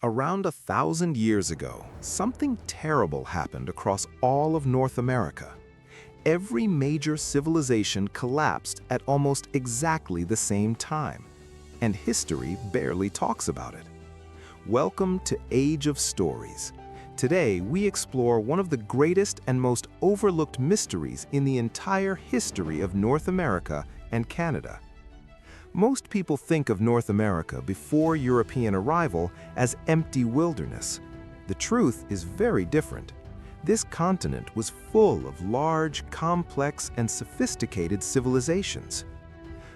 Around 1,000 years ago, something terrible happened across all of North America. Every major civilization collapsed at almost exactly the same time, and history barely talks about it. Welcome to Age of Stories. Today, we explore one of the greatest and most overlooked mysteries in the entire history of North America and Canada. Most people think of North America before European arrival as empty wilderness. The truth is very different. This continent was full of large, complex, and sophisticated civilizations.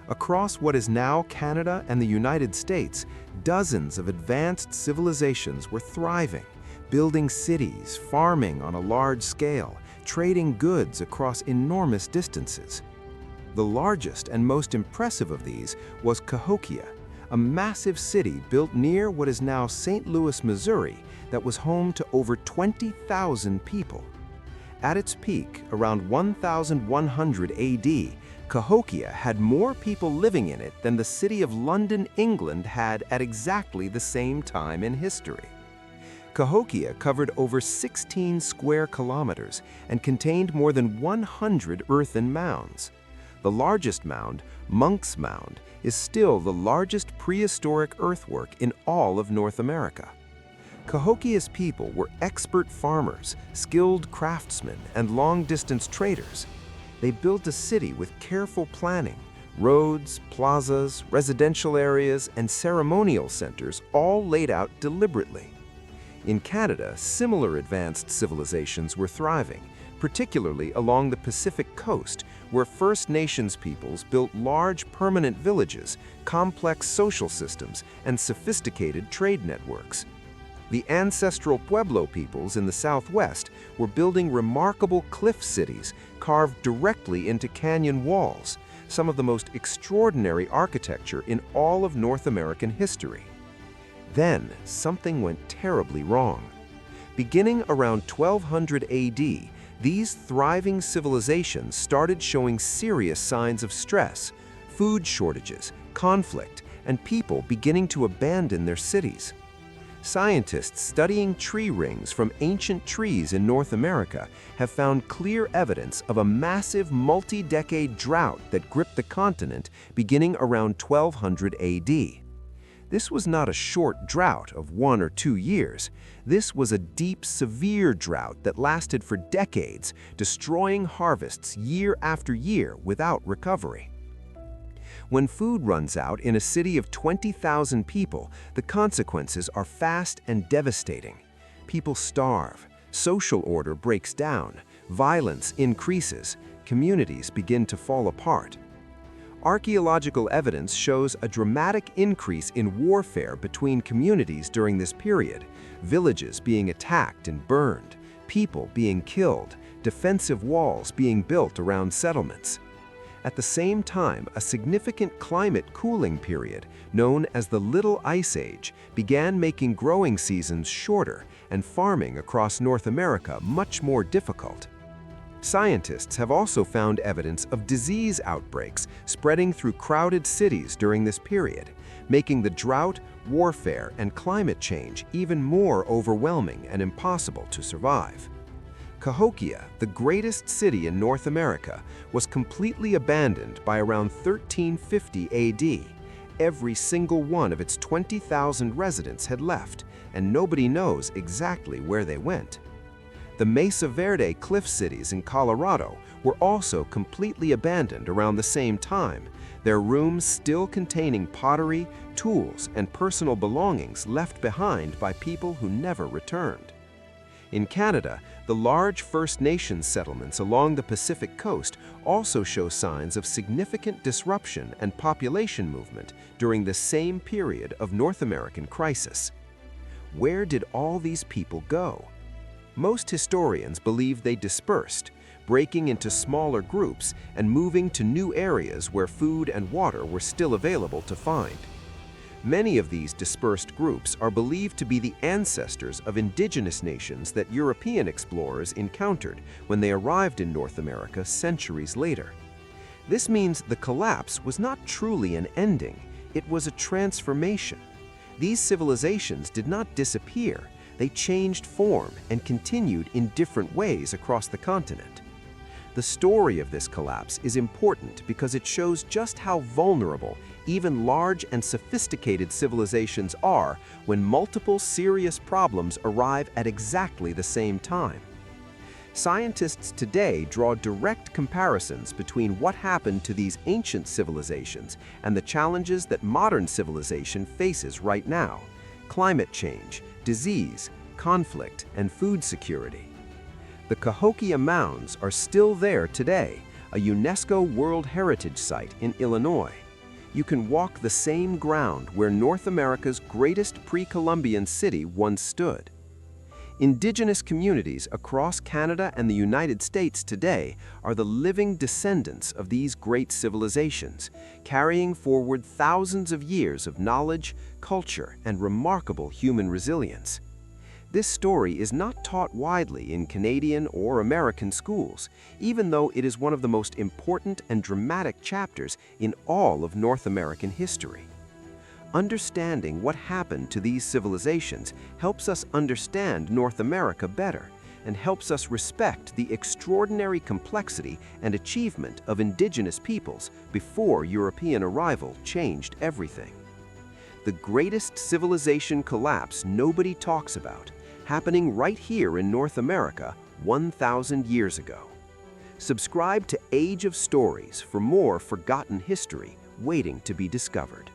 Across what is now Canada and the United States, dozens of advanced civilizations were thriving, building cities, farming on a large scale, trading goods across enormous distances. The largest and most impressive of these was Cahokia, a massive city built near what is now St. Louis, Missouri, that was home to over 20,000 people. At its peak, around 1100 AD, Cahokia had more people living in it than the city of London, England had at exactly the same time in history. Cahokia covered over 16 square kilometers and contained more than 100 earthen mounds. The largest mound, Monk's Mound, is still the largest prehistoric earthwork in all of North America. Cahokia's people were expert farmers, skilled craftsmen, and long-distance traders. They built a city with careful planning, roads, plazas, residential areas, and ceremonial centers all laid out deliberately. In Canada, similar advanced civilizations were thriving, particularly along the Pacific coast, where First Nations peoples built large permanent villages, complex social systems, and sophisticated trade networks. The ancestral Pueblo peoples in the Southwest were building remarkable cliff cities carved directly into canyon walls, some of the most extraordinary architecture in all of North American history. Then, something went terribly wrong. Beginning around 1200 AD, these thriving civilizations started showing serious signs of stress, food shortages, conflict, and people beginning to abandon their cities. Scientists studying tree rings from ancient trees in North America have found clear evidence of a massive multi-decade drought that gripped the continent beginning around 1200 AD. This was not a short drought of 1 or 2 years. This was a deep, severe drought that lasted for decades, destroying harvests year after year without recovery. When food runs out in a city of 20,000 people, the consequences are fast and devastating. People starve, social order breaks down, violence increases, communities begin to fall apart. Archaeological evidence shows a dramatic increase in warfare between communities during this period, villages being attacked and burned, people being killed, defensive walls being built around settlements. At the same time, a significant climate cooling period, known as the Little Ice Age, began making growing seasons shorter and farming across North America much more difficult. Scientists have also found evidence of disease outbreaks spreading through crowded cities during this period, making the drought, warfare, and climate change even more overwhelming and impossible to survive. Cahokia, the greatest city in North America, was completely abandoned by around 1350 AD. Every single one of its 20,000 residents had left, and nobody knows exactly where they went. The Mesa Verde cliff cities in Colorado were also completely abandoned around the same time, their rooms still containing pottery, tools, and personal belongings left behind by people who never returned. In Canada, the large First Nations settlements along the Pacific coast also show signs of significant disruption and population movement during the same period of North American crisis. Where did all these people go? Most historians believe they dispersed, breaking into smaller groups and moving to new areas where food and water were still available to find. Many of these dispersed groups are believed to be the ancestors of indigenous nations that European explorers encountered when they arrived in North America centuries later. This means the collapse was not truly an ending, it was a transformation. These civilizations did not disappear, they changed form and continued in different ways across the continent. The story of this collapse is important because it shows just how vulnerable even large and sophisticated civilizations are when multiple serious problems arrive at exactly the same time. Scientists today draw direct comparisons between what happened to these ancient civilizations and the challenges that modern civilization faces right now: climate change, disease, conflict, and food security. The Cahokia Mounds are still there today, a UNESCO World Heritage Site in Illinois. You can walk the same ground where North America's greatest pre-Columbian city once stood. Indigenous communities across Canada and the United States today are the living descendants of these great civilizations, carrying forward thousands of years of knowledge, culture, and remarkable human resilience. This story is not taught widely in Canadian or American schools, even though it is one of the most important and dramatic chapters in all of North American history. Understanding what happened to these civilizations helps us understand North America better and helps us respect the extraordinary complexity and achievement of Indigenous peoples before European arrival changed everything. The greatest civilization collapse nobody talks about, happening right here in North America 1,000 years ago. Subscribe to Age of Stories for more forgotten history waiting to be discovered.